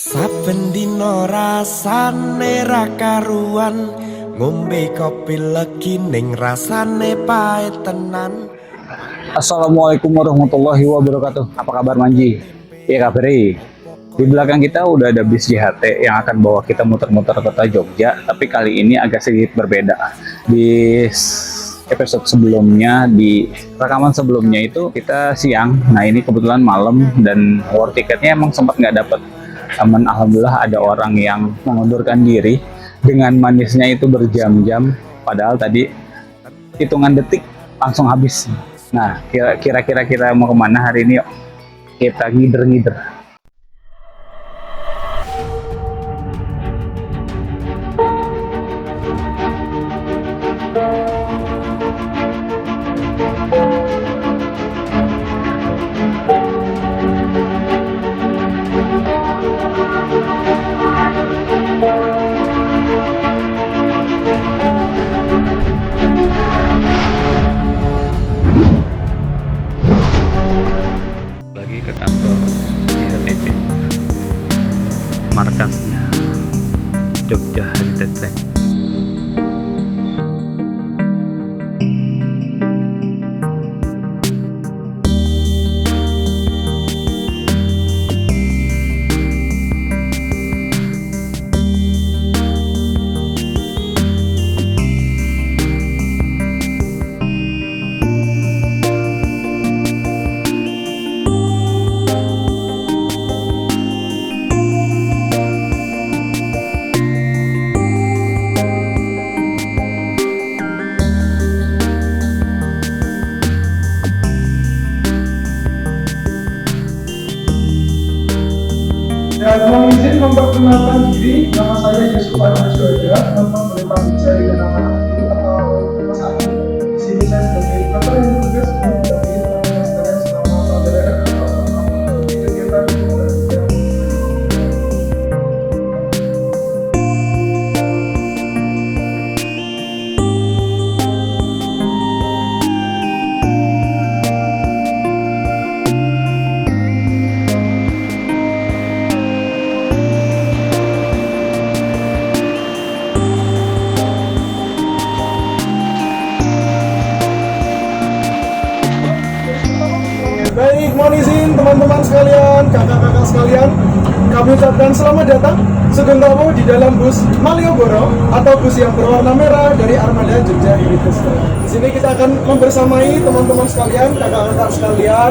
Saben dina rasane ra karuan, ngombe kopi legi ning rasane pahit tenan. Assalamualaikum warahmatullahi wabarakatuh. Apa kabar Manji? Ya kabari. Di belakang kita udah ada bis JHT yang akan bawa kita muter-muter kota Jogja, tapi kali ini agak sedikit berbeda. Di episode sebelumnya, di rekaman sebelumnya itu kita siang. Nah ini kebetulan malam dan war tiketnya emang sempat nggak dapet. Namun alhamdulillah ada orang yang mengundurkan diri dengan manisnya itu berjam-jam. Padahal tadi hitungan detik langsung habis. Nah, kira-kira kita mau kemana hari ini? Yuk, kita ngider-ngider. Lagi ke kantor JHTP, markasnya Jogja Heritage Track. Dan mohon izin memperkenalkan diri, nama saya Yusuf Adnasyuada, teman-teman boleh panggil saya dengan nama Adi atau Mas Adi. Di sini saya sebagai dokter yang bertugas mendampingi teman-teman sekalian selama pelajaran atau selama kegiatan belajar. Baik, mohon izin teman-teman sekalian, kakak-kakak sekalian, kami ucapkan selamat datang Sugeng Tamu di dalam bus Malioboro atau bus yang berwarna merah dari Armada Jogja Heritage Track. Di sini kita akan membersamai teman-teman sekalian, kakak-kakak sekalian,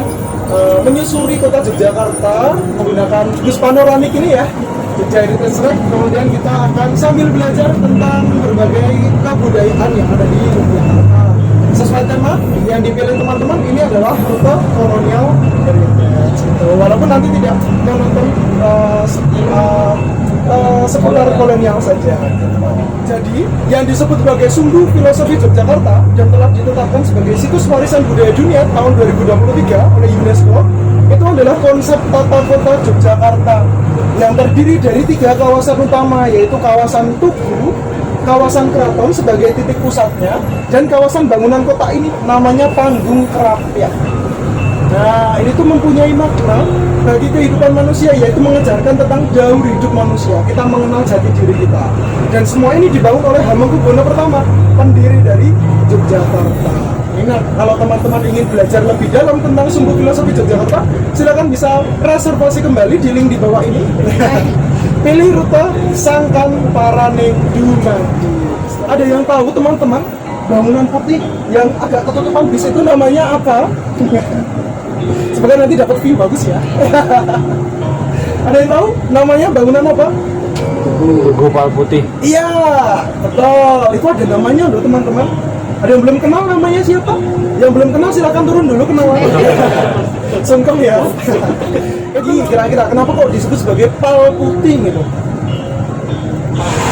menyusuri kota Yogyakarta menggunakan bus panoramik ini ya, Jogja Heritage Track. Kemudian kita akan sambil belajar tentang berbagai kebudayaan yang ada di Yogyakarta. Sesuai tema yang dipilih teman-teman, ini adalah rute kolonial heritage gitu. Walaupun nanti tidak menonton seputar kolonial saja gitu. Jadi yang disebut sebagai sumbu filosofi Yogyakarta dan telah ditetapkan sebagai situs warisan budaya dunia tahun 2023 oleh UNESCO itu adalah konsep tata kota Yogyakarta yang terdiri dari 3 kawasan utama, yaitu kawasan Tugu, kawasan keraton sebagai titik pusatnya, dan kawasan bangunan kota ini namanya Panggung Kerapiak. Nah, ini tuh mempunyai makna bagi kehidupan manusia, yaitu mengejarkan tentang daur hidup manusia. Kita mengenal jati diri kita. Dan semua ini dibangun oleh Hamengkubuwono I, pendiri dari Yogyakarta. Ingat, kalau teman-teman ingin belajar lebih dalam tentang sumbu filosofi Yogyakarta, silakan bisa reservasi kembali di link di bawah ini. Pilih rute Sangkan Paraning Dumadi. Ada yang tahu teman-teman bangunan putih yang agak ketutupan bis itu namanya apa? Semoga nanti dapat view bagus ya. Ada yang tahu namanya bangunan apa? Tugu Palputih. Iya, betul. Itu ada namanya loh teman-teman. Ada yang belum kenal namanya siapa? Yang belum kenal silakan turun dulu kenalan. Sungkem ya. Jadi kira-kira kenapa kok disebut sebagai Palputih gitu?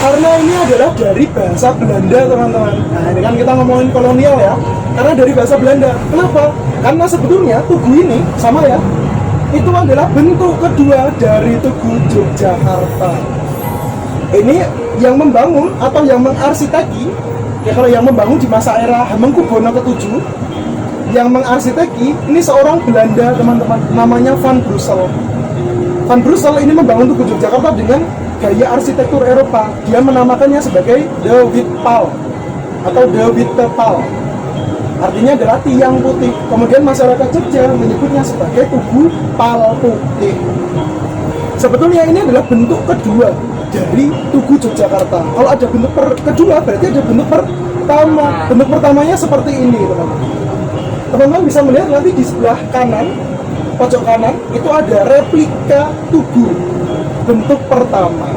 Karena ini adalah dari bahasa Belanda teman-teman. Nah ini kan kita ngomongin kolonial ya. Karena dari bahasa Belanda. Kenapa? Karena sebetulnya Tugu ini sama ya. Itu adalah bentuk kedua dari Tugu Yogyakarta. Ini yang membangun atau yang mengarsiteki, ya kalau yang membangun di masa era Hamengkubuwono ke-7, yang mengarsiteki ini seorang Belanda teman-teman, namanya Van Brussel. Van Brussel ini membangun Tugu Yogyakarta dengan gaya arsitektur Eropa. Dia menamakannya sebagai The Witpal atau The Wittepal. Artinya adalah tiang putih. Kemudian masyarakat Jogja menyebutnya sebagai Tugu Pal Putih. Sebetulnya ini adalah bentuk kedua dari Tugu Yogyakarta. Kalau ada bentuk kedua, berarti ada bentuk pertama. Bentuk pertamanya seperti ini, teman-teman. Teman-teman bisa melihat nanti di sebelah kanan, pojok kanan, itu ada replika tugu bentuk pertama.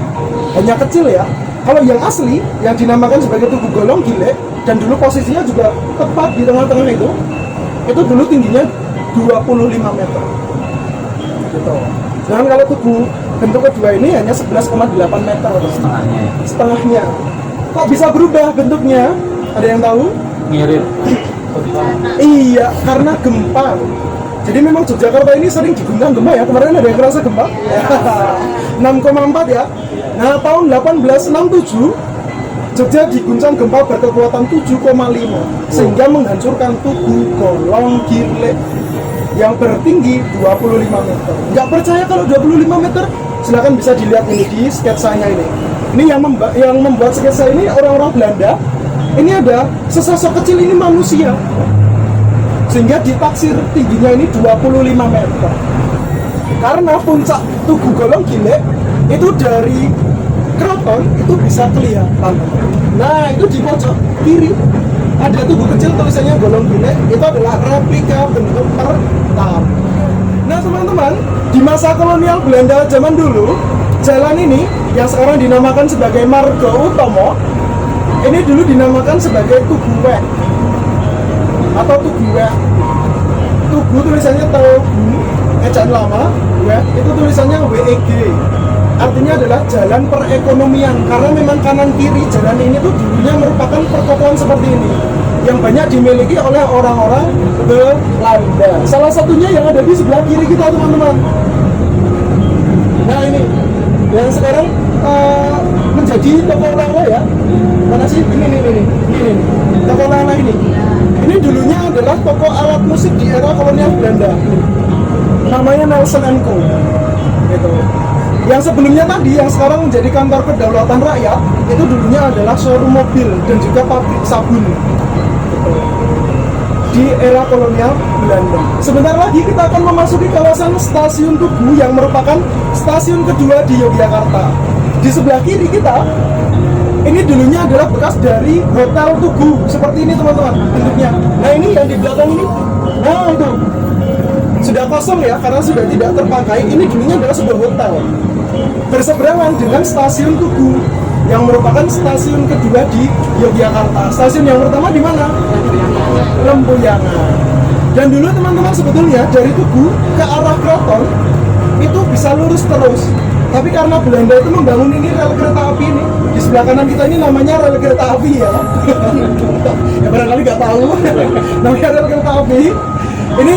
Hanya kecil ya. Kalau yang asli, yang dinamakan sebagai Tugu Golong Gile, dan dulu posisinya juga tepat di tengah-tengah itu dulu tingginya 25 meter. Gitu. Dan kalau tugu bentuk kedua ini hanya 11,8 meter. Setengahnya. Kok bisa berubah bentuknya? Ada yang tahu? Mirip. Iya, karena gempa. Jadi memang Yogyakarta ini sering diguncang gempa ya. Kemarin ada yang ngerasa gempa? 6,4 ya. Nah, tahun 1867 Jogja diguncang gempa berkekuatan 7,5 sehingga menghancurkan Tugu Golong Gile yang bertinggi 25 meter. Nggak percaya kalau 25 meter? Silakan bisa dilihat ini di sketsanya ini. Ini yang membuat sketsa ini orang-orang Belanda. Ini ada sesosok kecil, ini manusia. Sehingga ditaksir tingginya ini 25 meter. Karena puncak Tugu Golong Gile itu dari keraton itu bisa kelihatan. Nah, itu di pojok kiri ada tugu kecil tulisannya Golong Gile, itu adalah replika bentuk pertama. Nah, teman-teman, di masa kolonial Belanda zaman dulu, jalan ini yang sekarang dinamakan sebagai Margo Utomo, ini dulu dinamakan sebagai Tugu Wek atau Tugu Wek. Tugu tulisannya Tugu, ejaan lama, Wek itu tulisannya WEG. Artinya adalah jalan perekonomian, karena memang kanan kiri jalan ini tuh dulunya merupakan pertokoan seperti ini yang banyak dimiliki oleh orang-orang Belanda. Salah satunya yang ada di sebelah kiri kita, teman-teman. Nah, ini yang sekarang menjadi toko oleh-oleh ya. Mana sih? Ini toko oleh-oleh ini. Ini dulunya adalah toko alat musik di era kolonial Belanda. Namanya Nelson & Co. Gitu. Yang sebelumnya tadi, yang sekarang menjadi kantor kedaulatan rakyat, itu dulunya adalah showroom mobil dan juga pabrik sabun. Di era kolonial Belanda. Sebentar lagi kita akan memasuki kawasan Stasiun Tugu yang merupakan stasiun kedua di Yogyakarta. Di sebelah kiri kita, ini dulunya adalah bekas dari Hotel Tugu. Seperti ini, teman-teman, bentuknya. Nah, ini yang di belakang ini, nah itu sudah kosong ya, karena sudah tidak terpakai. Ini dulunya adalah sebuah hotel berseberangan dengan Stasiun Tugu yang merupakan stasiun kedua di Yogyakarta. Stasiun yang pertama di mana? Lempuyangan. Dan dulu, teman-teman, sebetulnya dari Tugu ke arah keraton itu bisa lurus terus. Tapi karena Belanda itu membangun ini rel kereta api ini, di sebelah kanan kita ini namanya rel kereta api ya. Ya barangkali nggak tahu namanya rel kereta api. Ini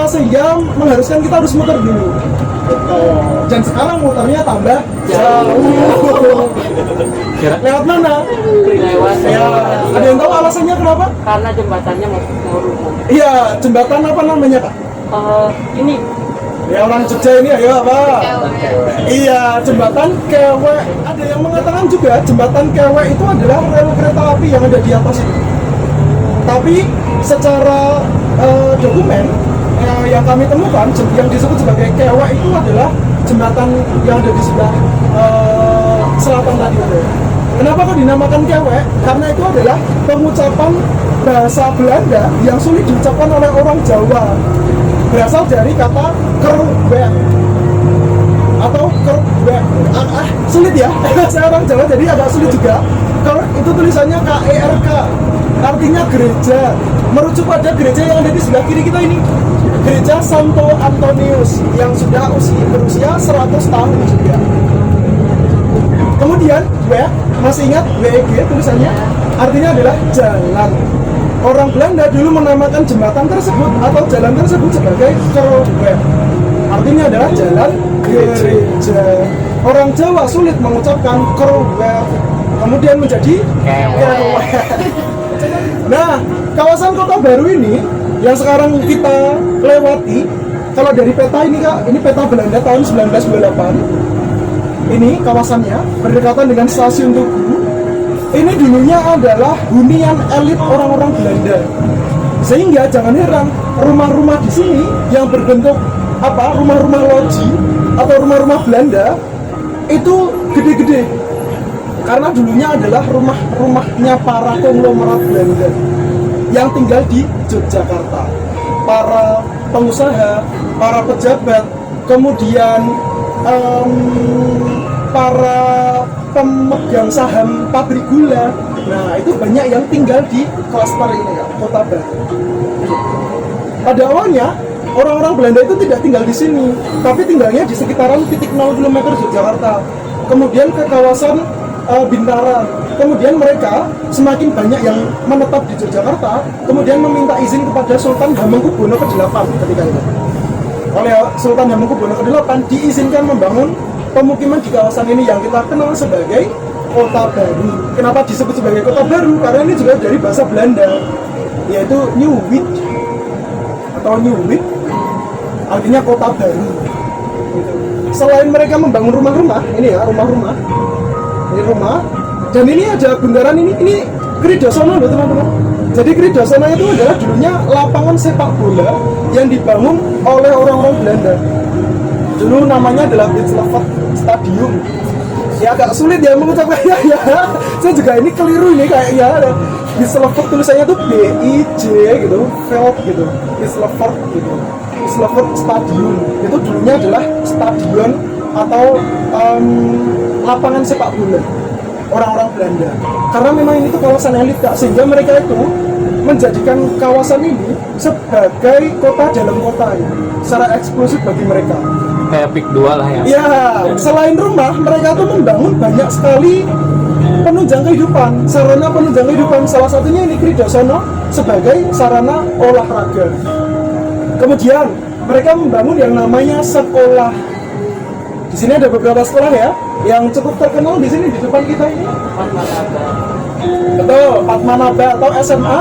sehingga mengharuskan kita harus muter dulu. Dan sekarang muternya tambah jauh. Lewat mana? Lewat. Ya, ada yang tahu alasannya kenapa? Karena jembatannya mau rubuh. Iya, jembatan apa namanya, Kak? Ini Ya, orang Jogja ini ayo apa? Iya, jembatan Kewe. Ada yang mengatakan juga jembatan Kewe itu adalah rel kereta api yang ada di atas itu. Tapi secara dokumen yang kami temukan, yang disebut sebagai Kewe itu adalah jembatan yang ada di sebelah selatan tadi itu. Kenapa kok dinamakan Kewe? Karena itu adalah pengucapan bahasa Belanda yang sulit diucapkan oleh orang Jawa. Berasal dari kata kerwek atau kerwek. Sulit ya. Saya orang Jawa jadi agak sulit juga. Ker itu tulisannya KERK, artinya gereja, merujuk pada gereja yang ada di sebelah kiri kita ini, Gereja Santo Antonius yang sudah berusia 100 tahun juga. Kemudian wek, masih ingat WEG tulisannya, artinya adalah jalan. Orang Belanda dulu menamakan jembatan tersebut atau jalan tersebut sebagai kerwek, artinya adalah jalan gereja. Orang Jawa sulit mengucapkan kerwek, kemudian menjadi kerwek. Nah, kawasan Kota Baru ini yang sekarang kita lewati Kalau dari peta ini Kak, ini peta Belanda tahun 1928. Ini kawasannya berdekatan dengan stasiun Tugu. Ini dulunya adalah hunian elit orang-orang Belanda. Sehingga jangan heran rumah-rumah di sini yang berbentuk rumah-rumah loji atau rumah-rumah Belanda itu gede-gede. Karena dulunya adalah rumah-rumahnya para konglomerat Belanda yang tinggal di Yogyakarta. Para pengusaha, para pejabat, kemudian para pemegang saham pabrik gula. Nah, itu banyak yang tinggal di klaster ini ya, Kota Batu. Pada awalnya, orang-orang Belanda itu tidak tinggal di sini, tapi tinggalnya di sekitaran titik 0 km Yogyakarta. Kemudian ke kawasan Bintara. Kemudian mereka semakin banyak yang menetap di Yogyakarta, kemudian meminta izin kepada Sultan Hamengkubuwono ke-8 ketika itu. Oleh Sultan Hamengkubuwono ke-8 diizinkan membangun pemukiman di kawasan ini yang kita kenal sebagai Kota Baru. Kenapa disebut sebagai Kota Baru? Karena ini juga dari bahasa Belanda, yaitu Nieuwit atau Nieuwit, artinya Kota Baru. Selain mereka membangun rumah-rumah, ini ya rumah-rumah, ini rumah, dan ini ada bundaran ini Kridasana loh teman-teman. Jadi Kridasana itu adalah dulunya lapangan sepak bola yang dibangun oleh orang-orang Belanda. Dulu namanya adalah Bijleveld Stadium. Ya agak sulit ya mengucapkannya ya. Saya juga ini keliru ini kayaknya. Bijleveld tulisannya tuh B-I-J gitu, Veld gitu, Bijleveld gitu. Bijleveld Stadium itu dulunya adalah stadion atau lapangan sepak bola orang-orang Belanda. Karena memang ini tuh kawasan elit Kak, sehingga mereka itu menjadikan kawasan ini sebagai kota dalam kota ya, secara eksklusif bagi mereka. Kayak PIK 2 lah ya. Ya, selain rumah, mereka tuh membangun banyak sekali penunjang kehidupan, sarana penunjang kehidupan. Salah satunya ini Kridasana sebagai sarana olahraga. Kemudian mereka membangun yang namanya sekolah. Di sini ada beberapa sekolah ya, yang cukup terkenal di sini di depan kita ini. Betul, Padmanaba atau SMA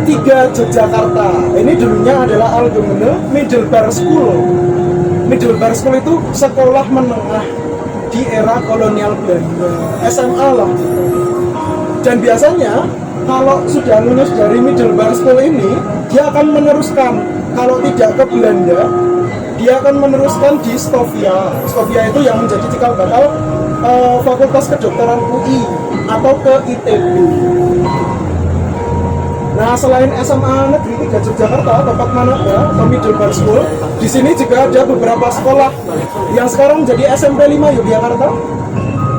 3 Yogyakarta. Ini dulunya adalah Algemene Middelbar School. Middelbar School itu sekolah menengah di era kolonial Belanda, SMA lah. Dan biasanya kalau sudah lulus dari Middelbar School ini, dia akan meneruskan, kalau tidak ke Belanda, dia akan meneruskan di Stovia. Stovia itu yang menjadi cikal bakal Fakultas Kedokteran UI atau ke ITB. Nah, selain SMA Negeri 3 Yogyakarta, tempat mana ya, Middelbar School, di sini juga ada beberapa sekolah yang sekarang menjadi SMP 5 Yogyakarta.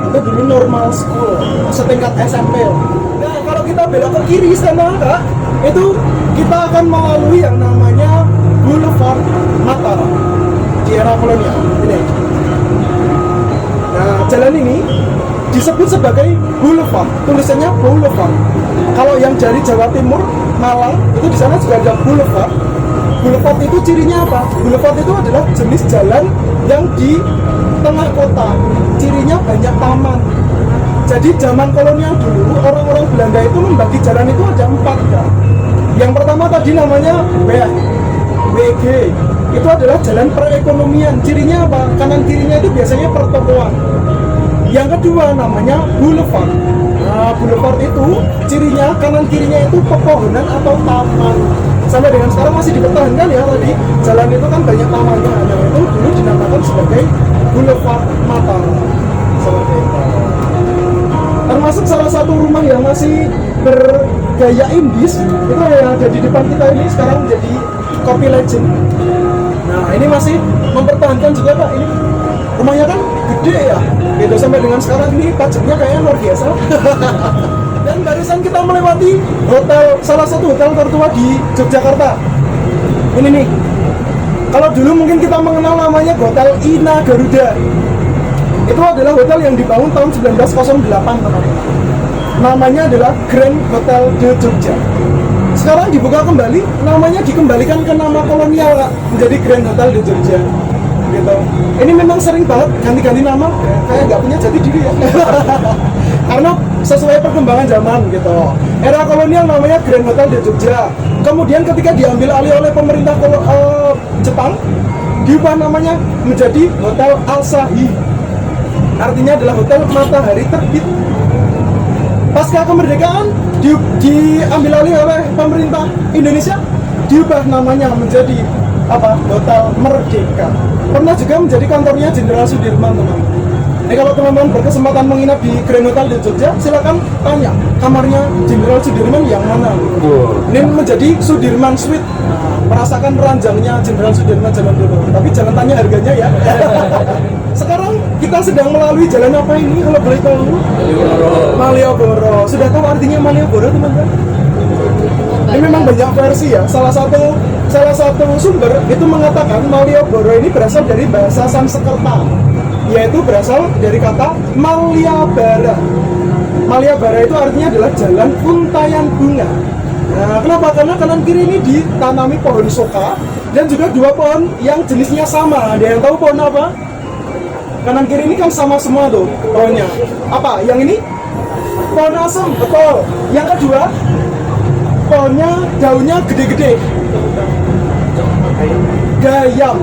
Itu dulu normal school, setingkat SMP. Nah, kalau kita belok ke kiri sana, Kak, itu kita akan melalui yang namanya Boulevard Mataram di era kolonial. Ini. Nah, jalan ini disebut sebagai boulevard, tulisannya boulevard. Kalau yang dari Jawa Timur, Malang, itu di sana juga ada boulevard. Boulevard itu cirinya apa? Boulevard itu adalah jenis jalan yang di tengah kota. Cirinya banyak taman. Jadi zaman kolonial dulu, orang-orang Belanda itu membagi jalan itu ada 4 ya. Yang pertama tadi namanya WG. Itu adalah jalan perekonomian. Cirinya apa? Kanan kirinya itu biasanya pertokoan. Yang kedua namanya boulevard. Nah, boulevard itu cirinya kanan kirinya itu pepohonan atau taman. Sampai dengan sekarang masih dipertahankan ya tadi. Jalan itu kan banyak tamannya. Nah, itu dulu dinamakan sebagai Boulevard Mataram. Seperti itu. Termasuk salah satu rumah yang masih bergaya Indis itu yang ada di depan kita ini sekarang jadi Copy Legend. Nah, ini masih mempertahankan juga Pak. Ini rumahnya kan gede ya, gitu. Sampai dengan sekarang ini pajaknya kayaknya luar biasa. Dan barusan kita melewati hotel, salah satu hotel tertua di Yogyakarta. Ini nih, kalau dulu mungkin kita mengenal namanya Hotel Ina Garuda. Itu adalah hotel yang dibangun tahun 1908 teman-teman. Namanya adalah Grand Hotel de Jogja. Sekarang dibuka kembali, namanya dikembalikan ke nama kolonial Kak, menjadi Grand Hotel de Jogja. gitu. Ini memang sering banget ganti-ganti nama, kayak nggak punya jati diri ya. Karena sesuai perkembangan zaman gitu. Era kolonial namanya Grand Hotel de Jogja. Kemudian ketika diambil alih oleh pemerintah Jepang, diubah namanya menjadi Hotel Asahi. Artinya adalah hotel matahari terbit. Pasca kemerdekaan diambil alih oleh pemerintah Indonesia, diubah namanya menjadi apa? Hotel Merdeka. Pernah juga menjadi kantornya Jenderal Sudirman, teman-teman. Jadi kalau teman-teman berkesempatan menginap di Grand Hotel di Jogja, silakan tanya kamarnya Jenderal Sudirman yang mana. Ini menjadi Sudirman Suite. Nah, merasakan ranjangnya Jenderal Sudirman zaman dulu. Tapi jangan tanya harganya ya. Sekarang kita sedang melalui jalan apa ini kalau boleh tahu? Malioboro. Sudah tahu artinya Malioboro, teman-teman? Ini memang banyak versi ya. Salah satu sumber itu mengatakan Malioboro ini berasal dari bahasa Sanskerta, yaitu berasal dari kata Malyabara. Malyabara itu artinya adalah jalan untayan bunga. Nah, kenapa? Karena kanan kiri ini ditanami pohon soka dan juga dua pohon yang jenisnya sama. Ada yang tahu pohon apa? Kanan kiri ini kan sama semua tuh pohonnya. Apa? Yang ini? Pohon asem, betul. Yang kedua, pohonnya daunnya gede-gede. Gayam.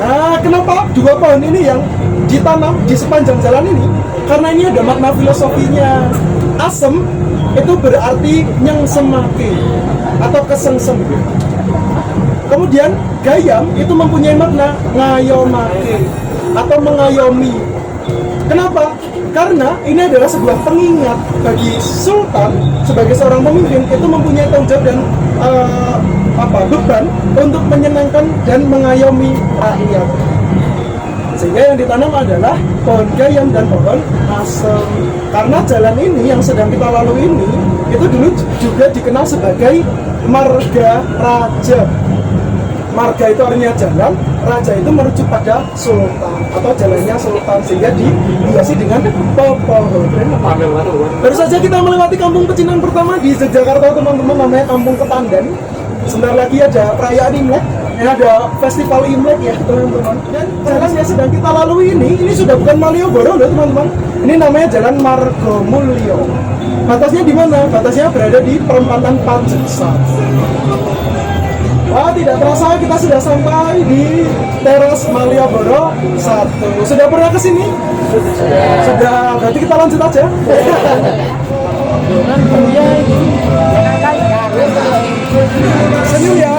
Nah, kenapa dua pohon ini yang ditanam di sepanjang jalan ini? Karena ini ada makna filosofinya. Asem itu berarti nyengsemake atau kesengsem. Kemudian gayam itu mempunyai makna ngayomake atau mengayomi. Kenapa? Karena ini adalah sebuah pengingat bagi sultan sebagai seorang pemimpin itu mempunyai tanggung jawab dan beban untuk menyenangkan dan mengayomi rakyat. Sehingga yang ditanam adalah pohon gayam dan pohon asem. Karena jalan ini yang sedang kita lalui ini itu dulu juga dikenal sebagai marga raja. Marga itu artinya jalan, raja itu merujuk pada sultan atau jalannya sultan, sehingga dihiasi dengan pepohonan. Baru saja kita melewati kampung pecinan pertama di Yogyakarta, teman-teman, namanya Kampung Ketandan. Sebentar lagi ada perayaan Imlek, ada festival Imlek ya, teman-teman. Dan jalan yang sedang kita lalui ini sudah bukan Malioboro loh, teman-teman. Ini namanya Jalan Margomulyo. Batasnya di mana? Batasnya berada di perempatan Pajaksa. Wah, tidak terasa kita sudah sampai di teras Malioboro 1. Sudah pernah ke sini? Sudah. Berarti kita lanjut aja. Senyum ya.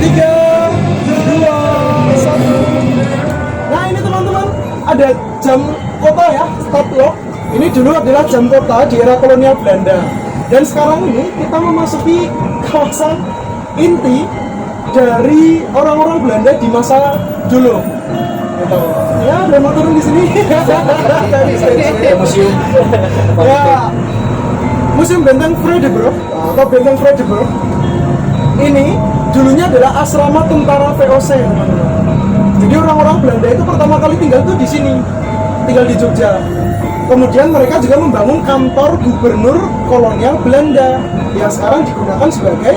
3, 2, 1. Nah, ini teman-teman, ada jam kota ya, start clock. Ini dulu adalah jam kota di era kolonial Belanda. Dan sekarang ini kita memasuki kawasan inti dari orang-orang Belanda di masa dulu. Gitu. Ya, ada mau turun di sini. Museum. Ya, Museum Benteng Vredenburg atau Benteng Vredenburg ini dulunya adalah asrama tentara VOC. Jadi orang-orang Belanda itu pertama kali tinggal tuh di sini, tinggal di Jogja. Kemudian mereka juga membangun kantor gubernur kolonial Belanda yang sekarang digunakan sebagai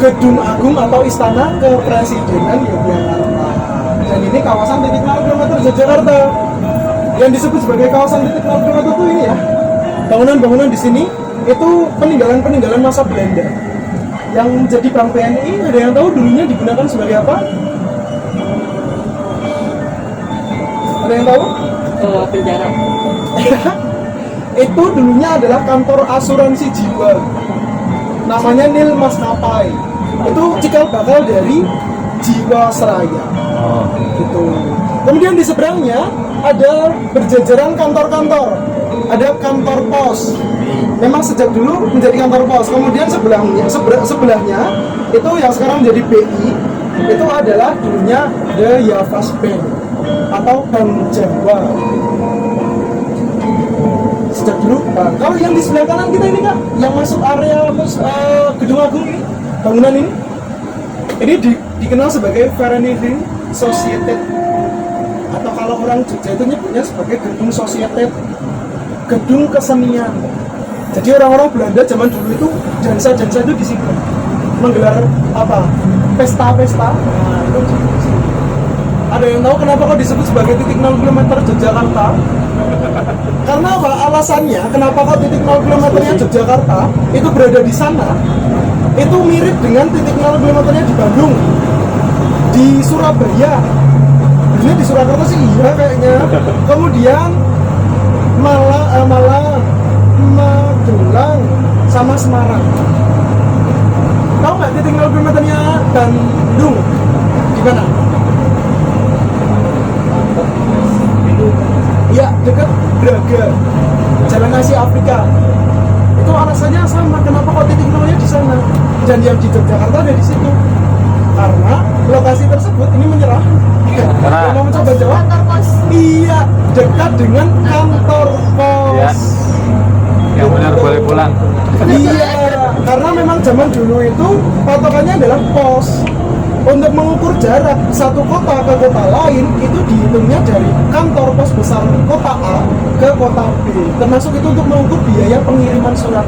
Gedung Agung atau Istana Kepresidenan Yogyakarta. Dan ini kawasan titik 0 km Yogyakarta. Yang disebut sebagai kawasan titik 0 km itu ini ya. Bangunan-bangunan di sini itu peninggalan-peninggalan masa Belanda. Yang jadi Bank BNI, ada yang tahu dulunya digunakan sebagai apa? Ada yang tahu? Penjara. Itu dulunya adalah kantor asuransi jiwa, namanya Nil Maskapai. Itu cikal bakal dari Jiwasraya. Gitu. Kemudian di seberangnya ada berjajaran kantor-kantor, ada kantor pos. Memang sejak dulu menjadi kantor pos. Kemudian sebelahnya itu yang sekarang menjadi BI, itu adalah dulunya The Yavas Bank atau Bank Jawa. Sejak dulu. Nah, kalau yang di sebelah kanan kita ini Kak, yang masuk area Gedung Agung ini, bangunan ini dikenal sebagai Vereniging Society, atau kalau orang Jogja itu nyebutnya sebagai Gedung Society, gedung kesenian. Jadi orang-orang Belanda zaman dulu itu dansa-dansa itu di sini. menggelar apa pesta-pesta. Nah, itu di sini. Ada yang tahu kenapa kok disebut sebagai titik 0 km Yogyakarta? Karena apa? Alasannya kenapa kok titik 0 km-nya Yogyakarta itu berada di sana? Itu mirip dengan titik 0 km-nya di Bandung, di Surabaya. Ini di Surakarta sih iya kayaknya. Kemudian Malang, Magelang, sama Semarang. Tahu nggak titik 0 km-nya Bandung di mana? Ya, dekat Braga, Jalan Asia Afrika. Itu alasannya sama, kenapa kok titik nolnya di sana dan yang di Yogyakarta ada di situ. Karena lokasi tersebut ini menyerah. Karena mau mencoba jawab? Kantor pos. Iya, dekat dengan kantor pos. Ya. Yang benar boleh pulang. Iya, karena memang zaman dulu itu patokannya adalah pos. Untuk mengukur jarak satu kota ke kota lain itu dihitungnya dari kantor pos besar kota A ke kota B. Termasuk itu untuk mengukur biaya pengiriman surat.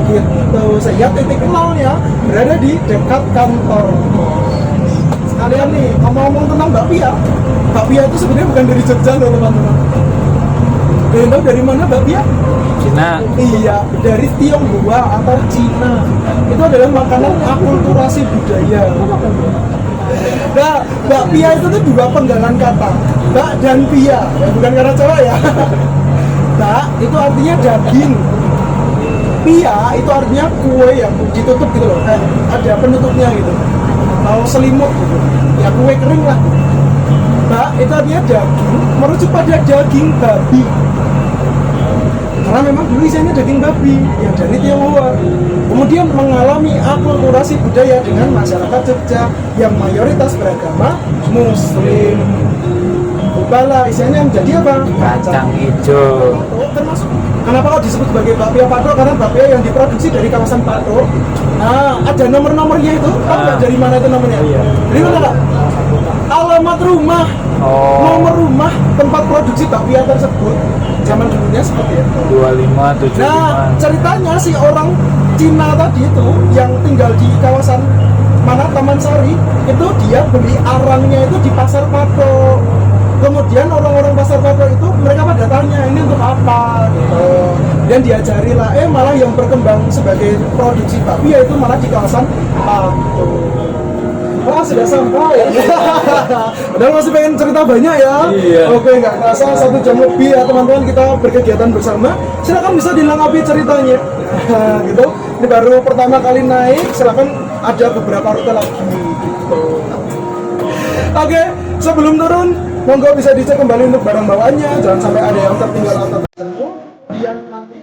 Gitu. Sehingga titik nolnya berada di dekat kantor pos. Sekalian nih, ngomong-ngomong tentang bakpia. Bakpia itu sebenarnya bukan dari Jogja loh teman-teman. Dan tahu dari mana bakpia? Cina. Iya, dari Tionghoa atau Cina. Itu adalah makanan akulturasi budaya. Nah, bakpia itu tuh dua penggalan kata, bak dan pia, ya, bukan karena Jawa ya. Bak itu artinya daging, pia itu artinya kue yang ditutup gitu loh, ada penutupnya gitu, atau selimut gitu, ya kue kering lah. Bak itu artinya daging, merujuk pada daging babi. Karena memang dulu isinya daging babi yang dari Tionghoa. Kemudian mengalami akulturasi budaya dengan masyarakat Jogja yang mayoritas beragama Muslim. Bala isinya yang jadi apa? Kacang hijau. Termasuk kenapa kok disebut sebagai bakpia Patok? Karena bakpia yang diproduksi dari kawasan Patok. Nah, ada nomor-nomornya itu. Tahu nggak dari mana itu nomornya? Dari mana Kak? Alamat rumah, nomor rumah tempat produksi bakpia tersebut. Zaman dulunya seperti itu. 2575. Nah, ceritanya si orang Cina tadi itu yang tinggal di kawasan mana Taman Sari itu dia beli arangnya itu di Pasar Patok. Kemudian orang-orang Pasar Patok itu mereka pada tanya ini untuk apa gitu. Dan diajari lah, malah yang berkembang sebagai produksi bakpia itu malah di kawasan Patok. Wah, sudah sampai. Padahal masih pengen cerita banyak ya. Iya. Oke, nggak kerasa 1 jam lebih ya teman-teman kita berkegiatan bersama. Silakan bisa dilengkapi ceritanya. Gitu. Ini baru pertama kali naik. Silakan ada beberapa rute lagi. Gitu. Oke, sebelum turun, monggo bisa dicek kembali untuk barang bawaannya. Jangan sampai ada yang tertinggal atau tersentuh. Kemudian nanti